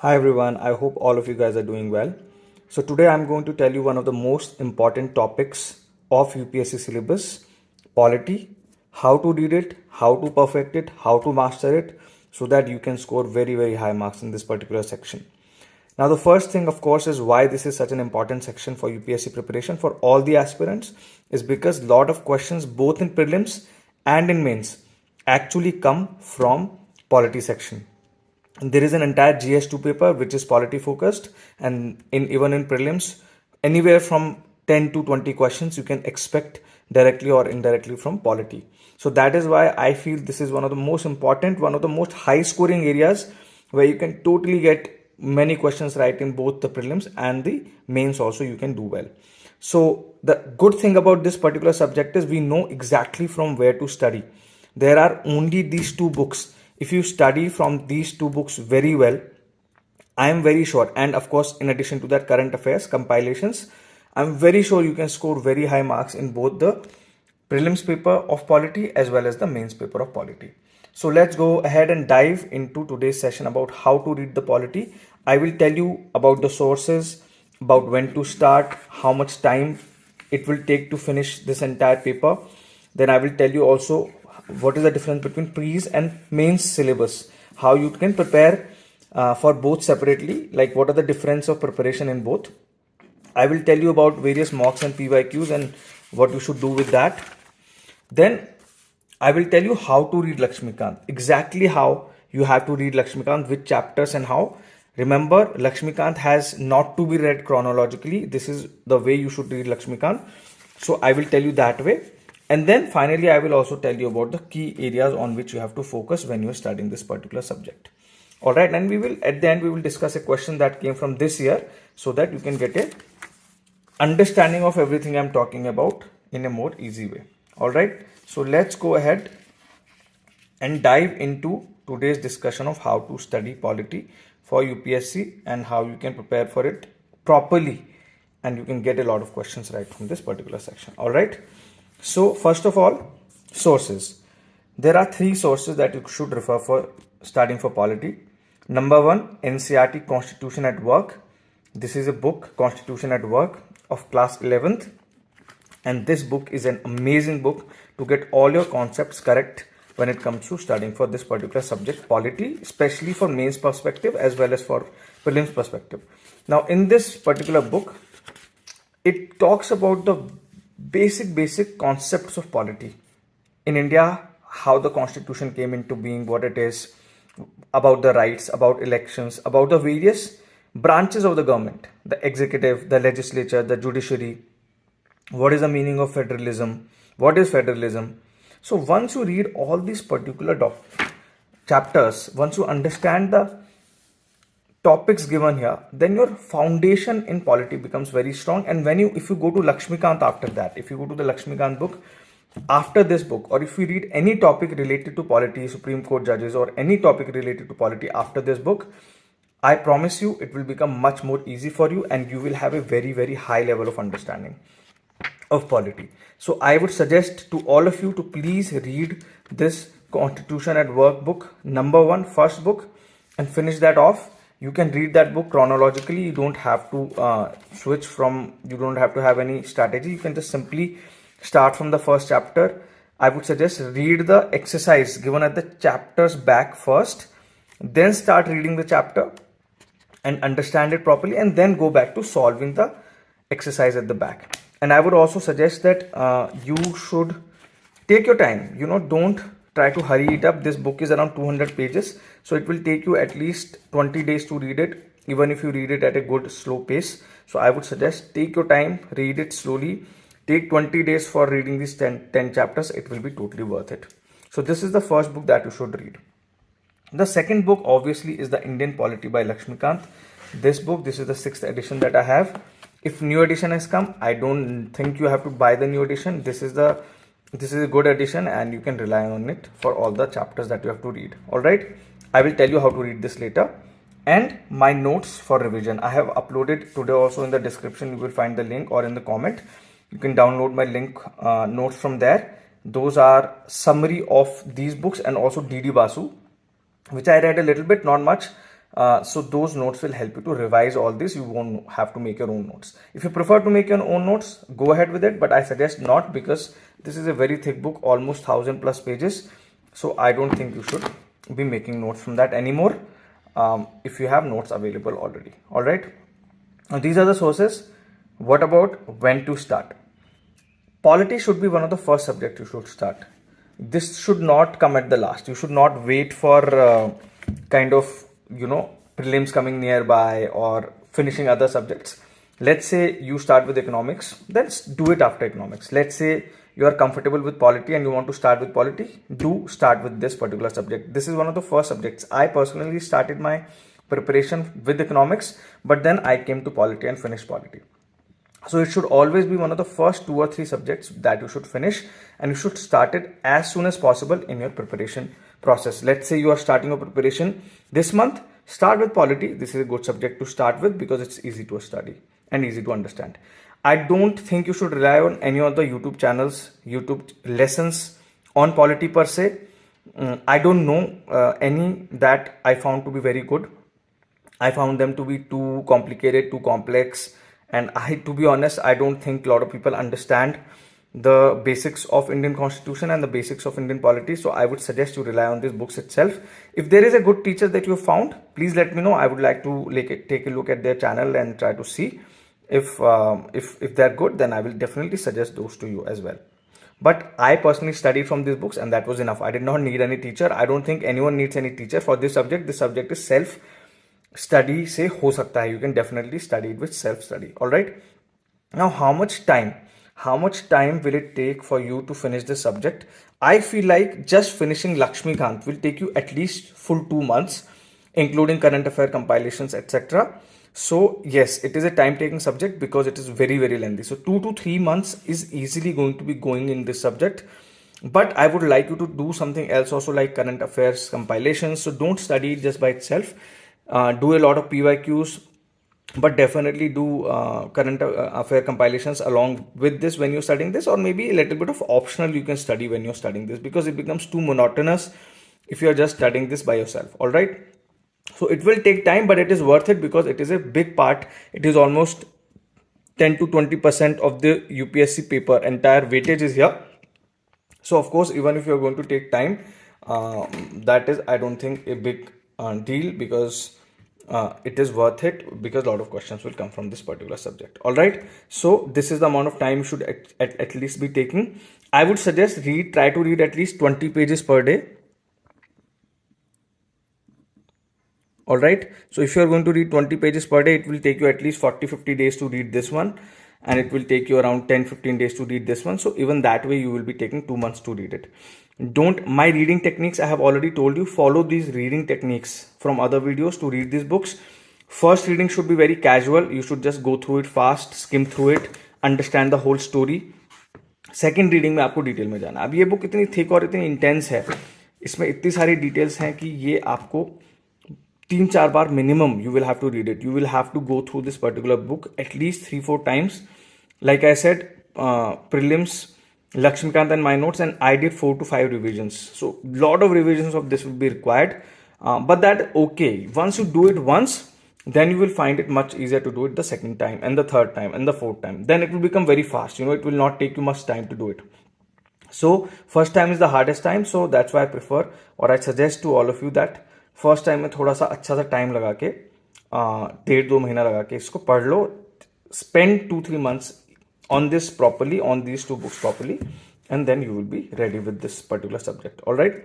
Hi everyone, I hope all of you guys are doing well. So today I'm going to tell you one of the most important topics of UPSC syllabus, polity, how to read it, how to perfect it, how to master it so that you can score very high marks in this particular section. Now the first thing of course is why this is such an important section for UPSC preparation for all the aspirants is because a lot of questions both in prelims and in mains actually come from polity section. There is an entire GS2 paper which is polity focused, and even in prelims anywhere from 10 to 20 questions you can expect directly or indirectly from polity. So that is why I feel this is one of the most important, one of the most high scoring areas where you can totally get many questions right in both the prelims and the mains also you can do well. So the good thing about this particular subject is we know exactly from where to study. There are only these two books. If you study from these two books very well, I am very sure, and of course in addition to that current affairs compilations, I'm very sure you can score very high marks in both the prelims paper of polity as well as the mains paper of polity. So let's go ahead and dive into today's session about how to read the polity. I will tell you about the sources, about when to start, how much time it will take to finish this entire paper. Then I will tell you also what is the difference between pre's and mains syllabus, how you can prepare for both separately, like what are the difference of preparation in both. I will tell you about various mocks and PYQs and what you should do with that. Then I will tell you how to read Laxmikanth, exactly how you have to read Laxmikanth, which chapters and how. Remember, Laxmikanth has not to be read chronologically. This is the way you should read Laxmikanth. So I will tell you that way. And then finally, I will also tell you about the key areas on which you have to focus when you are studying this particular subject. All right. And we will, at the end, we will discuss a question that came from this year so that you can get a understanding of everything I'm talking about in a more easy way. All right. So let's go ahead and dive into today's discussion of how to study polity for UPSC and how you can prepare for it properly and you can get a lot of questions right from this particular section. All right. So first of all, sources. There are three sources that you should refer for studying for polity. Number one, NCERT Constitution at Work. This is a book, Constitution at Work of class 11th. And this book is an amazing book to get all your concepts correct when it comes to studying for this particular subject, polity, especially for mains perspective as well as for prelims perspective. Now, in this particular book, it talks about the basic concepts of polity in India, how the constitution came into being, what it is, about the rights, about elections, about the various branches of the government, the executive, the legislature, the judiciary, what is the meaning of federalism, what is federalism. So once you read all these particular chapters, once you understand the topics given here, then your foundation in polity becomes very strong. And if you go to Laxmikanth after that, if you go to the Laxmikanth book after this book, or if you read any topic related to polity, Supreme Court judges, or any topic related to polity after this book, I promise you it will become much more easy for you and you will have a very high level of understanding of polity. So I would suggest to all of you to please read this Constitution at Work book, number one, first book, and finish that off. You can read that book chronologically. You don't have to switch from, you don't have to have any strategy. You can just simply start from the first chapter. I would suggest read the exercise given at the chapter's back first, then start reading the chapter and understand it properly, and then go back to solving the exercise at the back. And I would also suggest that you should take your time, don't try to hurry it up. This book is around 200 pages, so it will take you at least 20 days to read it, even if you read it at a good slow pace. So I would suggest take your time, read it slowly, take 20 days for reading these 10 chapters. It will be totally worth it. So this is the first book that you should read. The second book obviously is the Indian Polity by Laxmikanth. This book, this is the 6th edition that I have. If new edition has come, I don't think you have to buy the new edition. This is a good edition and you can rely on it for all the chapters that you have to read. All right. I will tell you how to read this later. And my notes for revision, I have uploaded today also in the description. You will find the link, or in the comment. You can download my link notes from there. Those are summary of these books and also DD Basu, which I read a little bit, not much. So those notes will help you to revise all this. You won't have to make your own notes. If you prefer to make your own notes, go ahead with it, but I suggest not, because this is a very thick book, almost 1000+ pages. So I don't think you should be making notes from that anymore, if you have notes available already. All right. Now these are the sources. What about when to start? Polity should be one of the first subjects you should start. This should not come at the last. You should not wait for kind of, prelims coming nearby or finishing other subjects. Let's say you start with economics, then do it after economics. Let's say you are comfortable with polity and you want to start with polity, do start with this particular subject. This is one of the first subjects. I personally started my preparation with economics, but then I came to polity and finished polity. So it should always be one of the first 2 or 3 subjects that you should finish, and you should start it as soon as possible in your preparation process. Let's say you are starting your preparation this month, start with polity. This is a good subject to start with because it's easy to study and easy to understand. I don't think you should rely on any of the YouTube channels, YouTube lessons on polity per se. I don't know any that I found to be very good. I found them to be too complicated, too complex. And to be honest, I don't think a lot of people understand the basics of Indian Constitution and the basics of Indian polity. So I would suggest you rely on these books itself. If there is a good teacher that you found, please let me know. I would like to take a look at their channel and try to see if they're good. Then I will definitely suggest those to you as well. But I personally studied from these books, and that was enough. I did not need any teacher. I don't think anyone needs any teacher for this subject. This subject is self study से हो सकता है. You can definitely study it with self study. All right. Now, how much time will it take for you to finish this subject? I feel like just finishing Laxmikanth will take you at least full 2 months, including current affair compilations, etc. So yes, it is a time taking subject because it is very, very lengthy. So 2 to 3 months is easily going to be going in this subject. But I would like you to do something else also, like current affairs compilations. So don't study it just by itself. Do a lot of PYQs, but definitely do current affair compilations along with this when you're studying this, or maybe a little bit of optional you can study when you're studying this, because it becomes too monotonous if you're just studying this by yourself. All right. So it will take time, but it is worth it because it is a big part. It is almost 10 to 20% of the UPSC paper. Entire weightage is here. So of course, even if you're going to take time, that is, I don't think, a big deal, because it is worth it, because a lot of questions will come from this particular subject. All right. So this is the amount of time you should at least be taking. I would suggest try to read at least 20 pages per day. All right. So if you are going to read 20 pages per day, it will take you at least 40-50 days to read this one, and it will take you around 10-15 days to read this one. So even that way, you will be taking 2 months to read it. My reading techniques, I have already told you, follow these reading techniques from other videos to read these books. First reading should be very casual. You should just go through it fast, skim through it, understand the whole story. Second reading में आपको detail में जाना. अब ये book इतनी thick और इतनी intense है, इसमें इतनी सारी डिटेल्स हैं कि ये आपको 3-4 बार minimum you will have to read it. You will have to go through this particular book at least 3-4 times. Like I said, prelims, Laxmikanth and my notes, and I did 4 to 5 revisions. So lot of revisions of this will be required. But that okay. Once you do it once, then you will find it much easier to do it the second time and the third time and the fourth time. Then it will become very fast. It will not take you much time to do it. So first time is the hardest time. So that's why I prefer, or I suggest to all of you that first time में थोड़ा सा अच्छा सा time लगा के 1.5-2 महीना लगा के इसको पढ़ लो. Spend 2-3 months on this properly, on these 2 books properly, and then you will be ready with this particular subject. All right.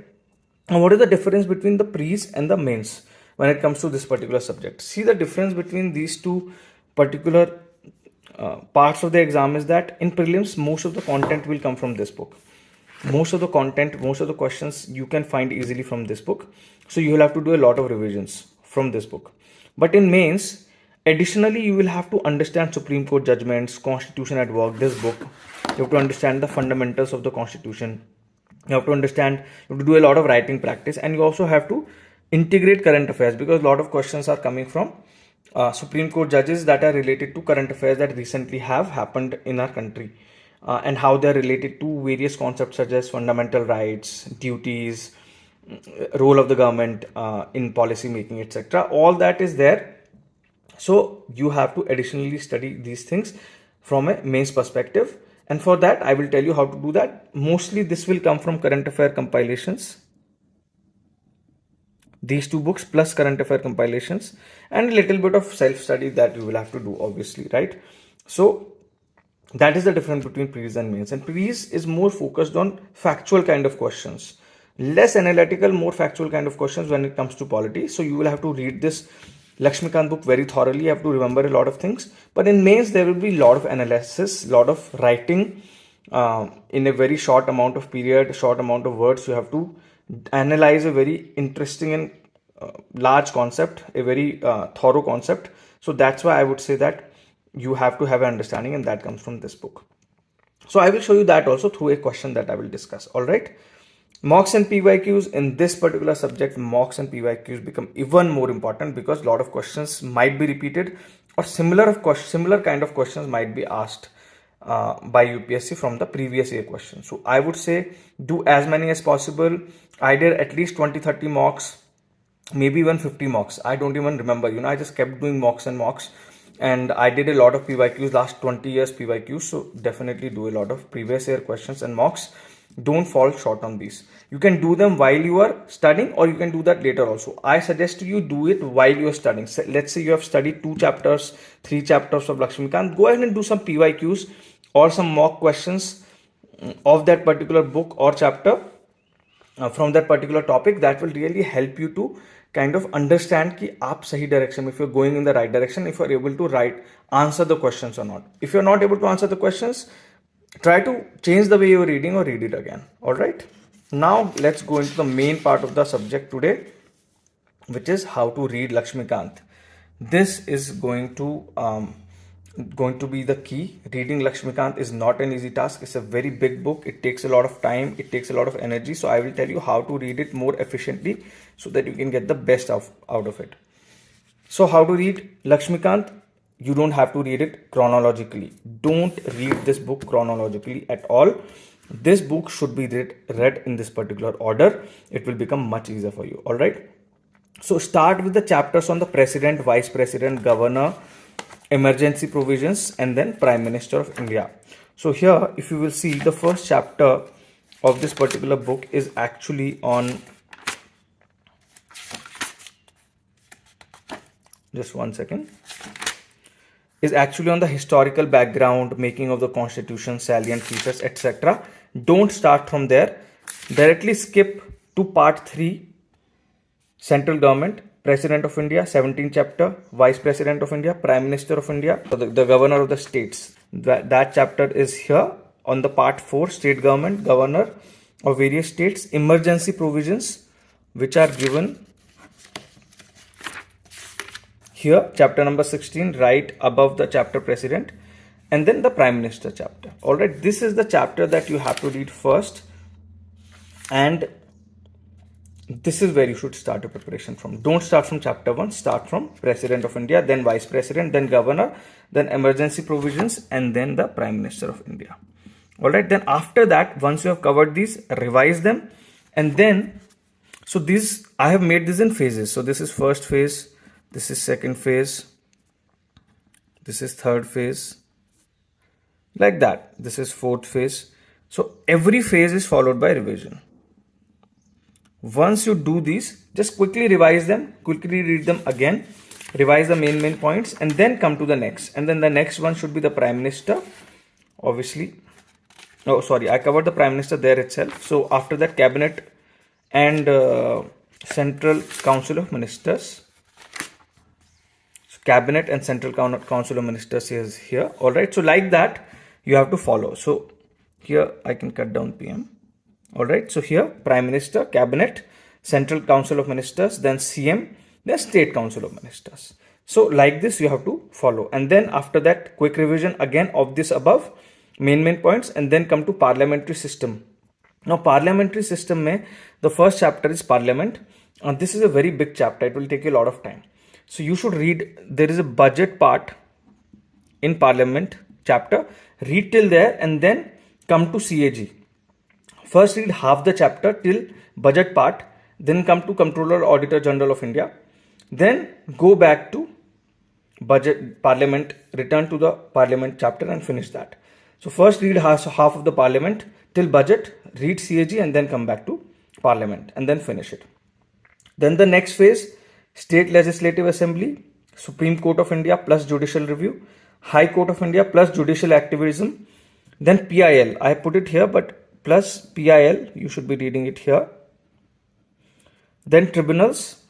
Now, what is the difference between the pre's and the mains when it comes to this particular subject? See, the difference between these 2 particular parts of the exam is that in prelims, most of the content will come from this book. Most of the content, most of the questions you can find easily from this book. So you will have to do a lot of revisions from this book. But in mains, additionally, you will have to understand Supreme Court judgments, Constitution at Work, this book. You have to understand the fundamentals of the Constitution. You have to do a lot of writing practice, and you also have to integrate current affairs, because a lot of questions are coming from Supreme Court judges that are related to current affairs that recently have happened in our country. And how they are related to various concepts such as fundamental rights, duties, role of the government in policy making, etc. All that is there. So you have to additionally study these things from a mains perspective, and for that I will tell you how to do that. Mostly this will come from current affair compilations, these two books plus current affair compilations, and a little bit of self study that you will have to do, obviously, right? So that is the difference between pre's and mains. And pre's is more focused on factual kind of questions, less analytical, more factual kind of questions when it comes to polity. So you will have to read this Laxmikanth book very thoroughly. You have to remember a lot of things. But in mains, there will be a lot of analysis, a lot of writing in a very short amount of period, short amount of words. You have to analyze a very interesting and large concept, a very thorough concept. So that's why I would say that you have to have an understanding, and that comes from this book. So I will show you that also through a question that I will discuss. All right. Mocks and PYQs in this particular subject, mocks and PYQs become even more important because a lot of questions might be repeated, or similar kind of questions might be asked by UPSC from the previous year question. So I would say do as many as possible. I did at least 20-30 mocks, maybe even 50 mocks. I don't even remember. I just kept doing mocks and mocks. And I did a lot of PYQs, last 20 years PYQs. So definitely do a lot of previous year questions and mocks. Don't fall short on these. You can do them while you are studying, or you can do that later also. I suggest you do it while you are studying. So let's say you have studied 2 chapters, 3 chapters of Laxmikanth. Go ahead and do some PYQs or some mock questions of that particular book or chapter from that particular topic. That will really help you to kind of understand ki aap sahi direction, if you're going in the right direction, if you're able to answer the questions or not. If you're not able to answer the questions, try to change the way you're reading or read it again. All right. Now let's go into the main part of the subject today, which is how to read Laxmikanth. This is going to be the key. Reading Laxmikanth is not an easy task. It's a very big book. It takes a lot of time. It takes a lot of energy. So I will tell you how to read it more efficiently so that you can get the best out of it. So how to read Laxmikanth? You don't have to read it chronologically. Don't read this book chronologically at all. This book should be read in this particular order. It will become much easier for you. All right. So start with the chapters on the president, vice president, governor, emergency provisions, and then Prime Minister of India. So here, if you will see, the first chapter of this particular book is actually on, just one second, is actually on the historical background, making of the constitution, salient features, etc. Don't start from there. Directly skip to part 3, central government, President of India, 17th chapter, Vice President of India, Prime Minister of India, the governor of the states. That chapter is here on the part 4, state government, governor of various states, emergency provisions, which are given here, chapter number 16, right above the chapter president, and then the Prime Minister chapter. All right, this is the chapter that you have to read first, and this is where you should start your preparation from. Don't start from chapter 1, start from President of India, then Vice President, then Governor, then emergency provisions, and then the Prime Minister of India. All right, then after that, once you have covered these, revise them, and then, so these, I have made this in phases. So this is first phase, this is second phase, this is third phase, like that. This is fourth phase. So every phase is followed by revision. Once you do these, just quickly revise them, quickly read them again, revise the main points, and then come to the next. And then the next one should be the Prime Minister, obviously. Oh, sorry, I covered the Prime Minister there itself. So after that, Cabinet and Central Council of Ministers. So Cabinet and Central Council of Ministers is here. All right, so like that, you have to follow. So here I can cut down PM. All right, so here Prime Minister, Cabinet, Central Council of Ministers, then CM, then State Council of Ministers. So like this you have to follow, and then after that quick revision again of this above main points, and then come to parliamentary system. Now parliamentary system mein the first chapter is Parliament, and this is a very big chapter. It will take you a lot of time. So you should read, there is a budget part in Parliament chapter, read till there and then come to CAG. First read half the chapter till budget part, then come to Comptroller Auditor General of India, then go back to budget, parliament, return to the parliament chapter and finish that. So first read half of the parliament till budget, read CAG and then come back to parliament and then finish it. Then the next phase, State Legislative Assembly, Supreme Court of India plus Judicial Review, High Court of India plus Judicial Activism, then PIL. I put it here, but plus PIL, you should be reading it here. Then tribunals,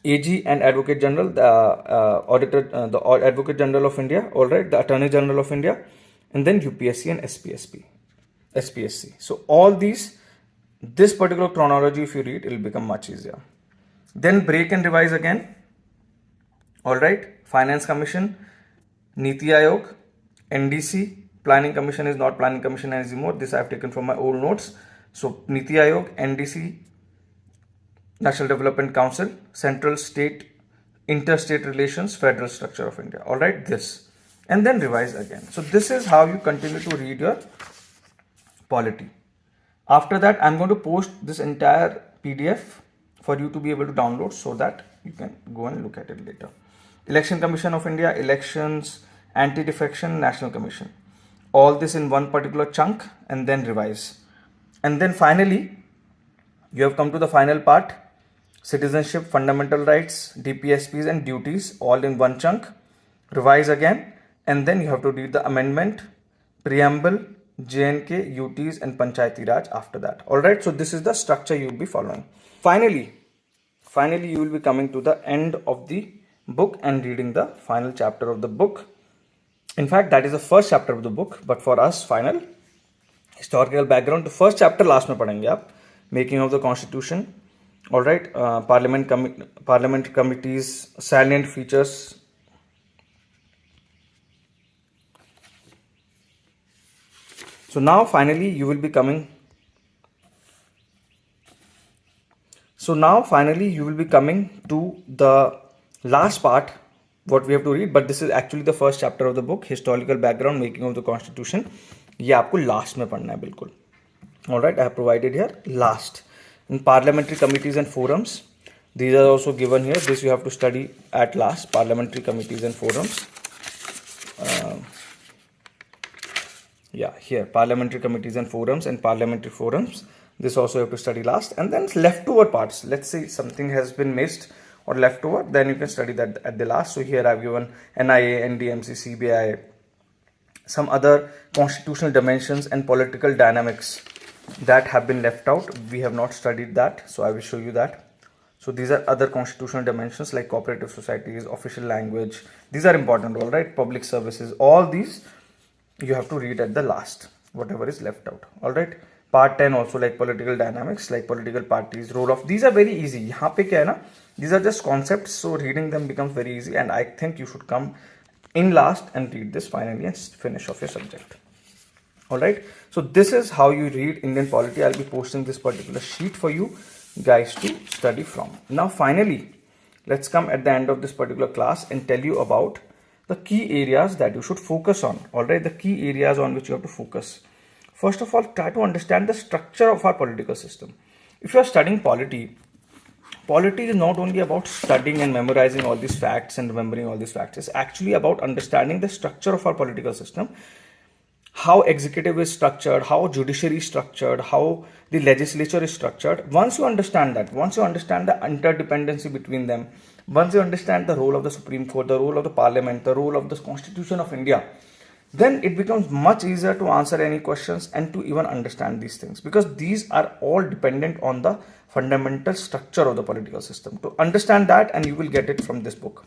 AG and Advocate General, the Advocate General of India, all right, the Attorney General of India, and then UPSC and SPSC. So all these, this particular chronology, if you read, it will become much easier. Then break and revise again. All right, Finance Commission, Niti Aayog, NDC, Planning Commission is not Planning Commission anymore. This I have taken from my old notes. So Niti Aayog, NDC, National Development Council, Central State, Interstate Relations, Federal Structure of India. All right, this. And then revise again. So this is how you continue to read your polity. After that, I'm going to post this entire PDF for you to be able to download so that you can go and look at it later. Election Commission of India, Elections, Anti-Defection, National Commission. All this in one particular chunk and then revise. And then finally, you have come to the final part. Citizenship, fundamental rights, DPSPs and duties all in one chunk. Revise again and then you have to read the amendment, preamble, JNK, UTs and Panchayati Raj after that. Alright, so this is the structure you will be following. Finally, you will be coming to the end of the book and reading the final chapter of the book. In fact, that is the first chapter of the book, but for us, final historical background. The first chapter last mein padhenge aap, making of the constitution. All right, parliament committees, salient features. So now finally you will be coming. So now finally you will be coming to the last part, what we have to read. But this is actually the first chapter of the book, historical background, making of the constitution. ये आपको last में पढ़ना है बिल्कुल. All right, I have provided here last. In parliamentary committees and forums, these are also given here. This you have to study at last. Parliamentary committees and forums. Here parliamentary committees and forums and parliamentary forums. This also you have to study last. And then leftover parts. Let's say something has been missed or leftover, then you can study that at the last. So here I've given NIA, NDMC, CBI, some other constitutional dimensions and political dynamics that have been left out. We have not studied that, so I will show you that. So these are other constitutional dimensions like cooperative societies, official language. These are important, all right? Public services, all these you have to read at the last, whatever is left out, all right? Part 10 also like political dynamics, like political parties, role of, these are very easy. Yahan pe kya hai na? These are just concepts, so reading them becomes very easy, and I think you should come in last and read this finally and finish off your subject. All right, so this is how you read Indian polity. I'll be posting this particular sheet for you guys to study from. Now finally, let's come at the end of this particular class and tell you about the key areas that you should focus on. All right, the key areas on which you have to focus. First of all, try to understand the structure of our political system. If you are studying polity, polity is not only about studying and memorizing all these facts and remembering all these facts. It's actually about understanding the structure of our political system. How executive is structured, how judiciary is structured, how the legislature is structured. Once you understand that, once you understand the interdependency between them, once you understand the role of the Supreme Court, the role of the Parliament, the role of the Constitution of India, then it becomes much easier to answer any questions and to even understand these things, because these are all dependent on the fundamental structure of the political system. To understand that, and you will get it from this book.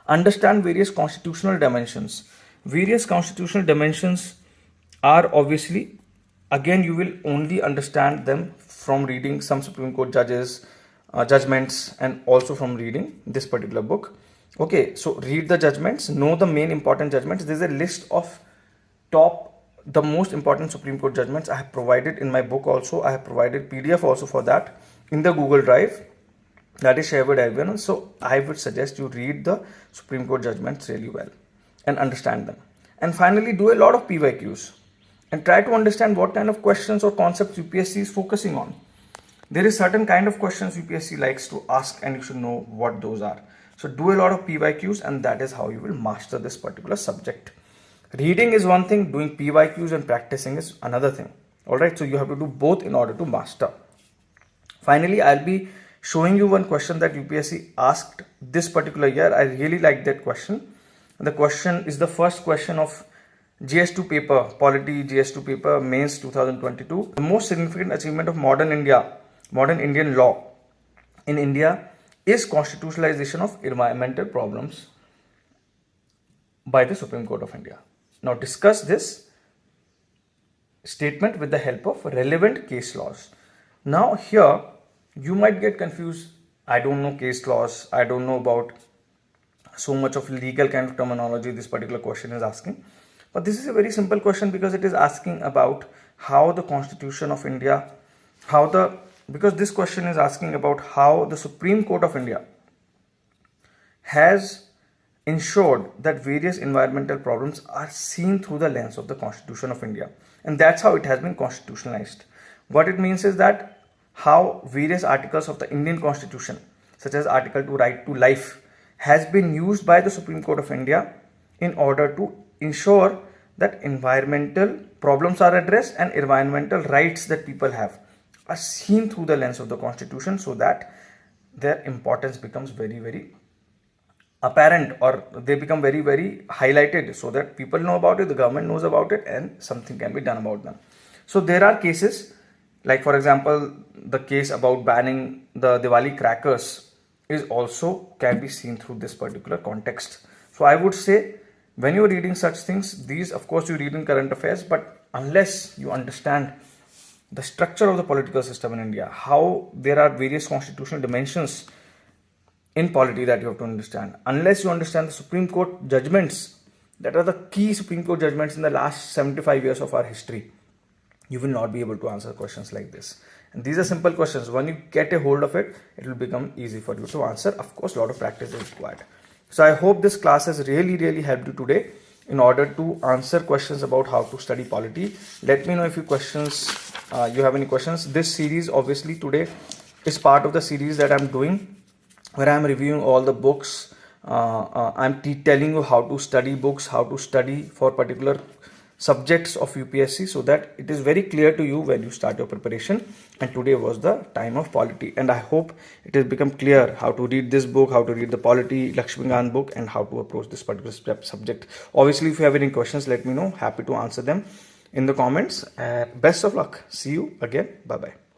Understand various constitutional dimensions. Various constitutional dimensions are obviously, again, you will only understand them from reading some Supreme Court judgments and also from reading this particular book. Okay, so read the judgments, know the main important judgments. There's a list of the most important Supreme Court judgments I have provided in my book also. I have provided PDF also for that in the Google Drive. That is shared with everyone. So I would suggest you read the Supreme Court judgments really well and understand them. And finally, do a lot of PYQs and try to understand what kind of questions or concepts UPSC is focusing on. There is certain kind of questions UPSC likes to ask, and you should know what those are. So do a lot of PYQs, and that is how you will master this particular subject. Reading is one thing, doing PYQs and practicing is another thing. Alright, so you have to do both in order to master. Finally, I'll be showing you one question that UPSC asked this particular year. I really like that question. The question is the first question of GS2 paper, Polity GS2 paper, Mains 2022. The most significant achievement of modern Indian law in India is constitutionalization of environmental problems by the Supreme Court of India. Now discuss this statement with the help of relevant case laws. Now here you might get confused. I don't know case laws. I don't know about so much of legal kind of terminology this particular question is asking. But this is a very simple question because it is asking about how the Constitution of India, because this question is asking about how the Supreme Court of India has ensured that various environmental problems are seen through the lens of the Constitution of India. And that's how it has been constitutionalized. What it means is that how various articles of the Indian Constitution, such as Article 2 right to life, has been used by the Supreme Court of India in order to ensure that environmental problems are addressed and environmental rights that people have are seen through the lens of the Constitution, so that their importance becomes very, very apparent, or they become very, very highlighted, so that people know about it, the government knows about it, and something can be done about them. So there are cases like, for example, the case about banning the Diwali crackers is also can be seen through this particular context. So I would say when you're reading such things, these of course you read in current affairs, but unless you understand the structure of the political system in India, how there are various constitutional dimensions in polity that you have to understand, unless you understand the Supreme Court judgments that are the key Supreme Court judgments in the last 75 years of our history, you will not be able to answer questions like this. And these are simple questions. When you get a hold of it, it will become easy for you to answer. Of course, a lot of practice is required. So I hope this class has really, really helped you today in order to answer questions about how to study polity. Let me know if you have any questions. This series obviously today is part of the series that I'm doing, where I'm reviewing all the books. I'm telling you how to study books, how to study for particular subjects of UPSC, so that it is very clear to you when you start your preparation. And today was the time of polity, and I hope it has become clear how to read this book, how to read the Polity Laxmikanth book, and how to approach this particular subject. Obviously, if you have any questions, let me know. Happy to answer them in the comments. Best of luck. See you again. Bye bye.